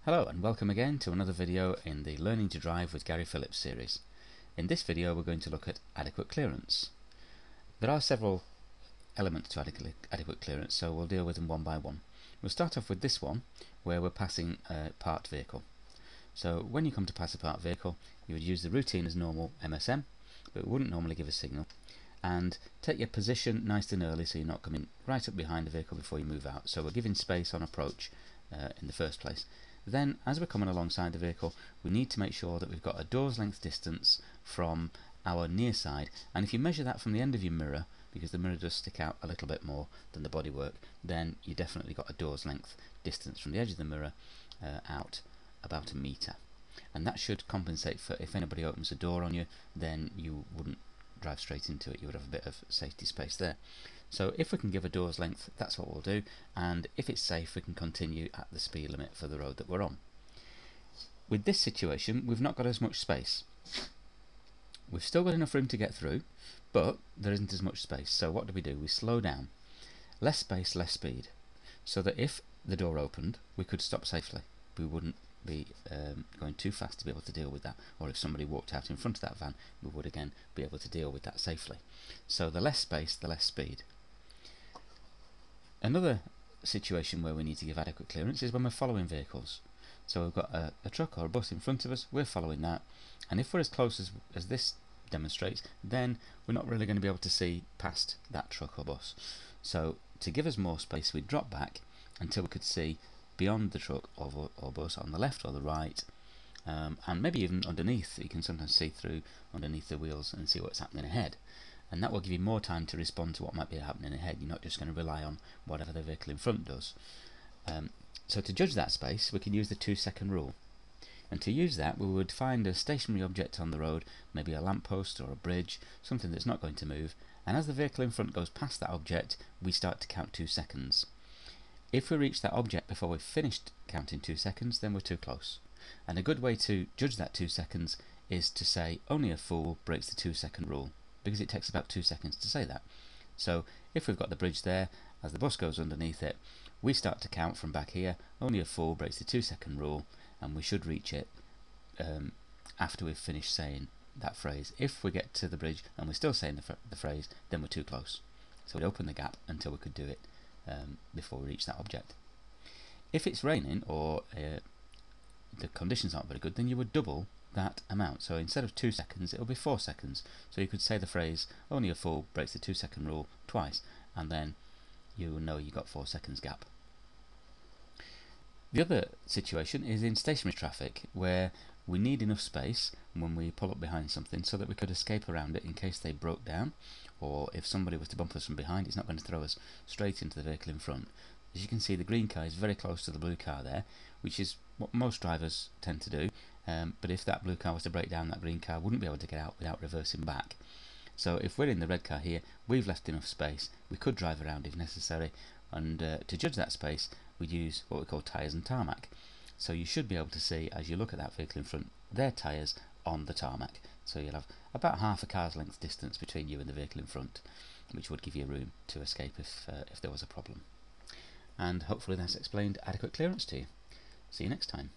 Hello and welcome again to another video in the Learning to Drive with Gary Phillips series. In this video we're going to look at adequate clearance. There are several elements to adequate clearance, so we'll deal with them one by one. We'll start off with this one where we're passing a parked vehicle. So when you come to pass a parked vehicle, you would use the routine as normal MSM, but it wouldn't normally give a signal, and take your position nice and early so you're not coming right up behind the vehicle before you move out. So we're giving space on approach in the first place. Then, as we're coming alongside the vehicle, we need to make sure that we've got a door's length distance from our near side, and if you measure that from the end of your mirror, because the mirror does stick out a little bit more than the bodywork, then you definitely got a door's length distance from the edge of the mirror out about a metre. And that should compensate for if anybody opens a door on you, then you wouldn't drive straight into it, you would have a bit of safety space there. So if we can give a door's length, that's what we'll do, and if it's safe we can continue at the speed limit for the road that we're on. With this situation we've not got as much space. We've still got enough room to get through, but there isn't as much space, so what do? We slow down. Less space, less speed, so that if the door opened we could stop safely. We wouldn't be going too fast to be able to deal with that, or if somebody walked out in front of that van we would again be able to deal with that safely. So the less space, the less speed. Another situation where we need to give adequate clearance is when we're following vehicles. So we've got a truck or a bus in front of us, we're following that, and if we're as close as this demonstrates, then we're not really going to be able to see past that truck or bus. So to give us more space we drop back until we could see beyond the truck or bus on the left or the right, and maybe even underneath. You can sometimes see through underneath the wheels and see what's happening ahead, and that will give you more time to respond to what might be happening ahead. You're not just going to rely on whatever the vehicle in front does. So to judge that space we can use the 2-second rule, and to use that we would find a stationary object on the road, maybe a lamppost or a bridge, something that's not going to move, and as the vehicle in front goes past that object we start to count 2 seconds. If we reach that object before we've finished counting 2 seconds, then we're too close. And a good way to judge that 2 seconds is to say only a fool breaks the 2-second rule, because it takes about 2 seconds to say that. So if we've got the bridge there, as the bus goes underneath it, we start to count from back here, only a fool breaks the 2-second rule, and we should reach it after we've finished saying that phrase. If we get to the bridge and we're still saying the phrase, then we're too close. So we'd open the gap until we could do it before we reach that object. If it's raining or the conditions aren't very good, then you would double that amount. So instead of 2 seconds it'll be 4 seconds. So you could say the phrase only a fool breaks the 2-second rule twice, and then you will know you got 4 seconds gap. The other situation is in stationary traffic, where we need enough space when we pull up behind something so that we could escape around it in case they broke down, or if somebody was to bump us from behind, it's not going to throw us straight into the vehicle in front. As you can see, the green car is very close to the blue car there, which is what most drivers tend to do, but if that blue car was to break down, that green car wouldn't be able to get out without reversing back. So if we're in the red car here, we've left enough space, we could drive around if necessary, and to judge that space we use what we call tyres and tarmac. So you should be able to see, as you look at that vehicle in front, their tyres on the tarmac. So you'll have about half a car's length distance between you and the vehicle in front, which would give you room to escape if there was a problem. And hopefully that's explained adequate clearance to you. See you next time.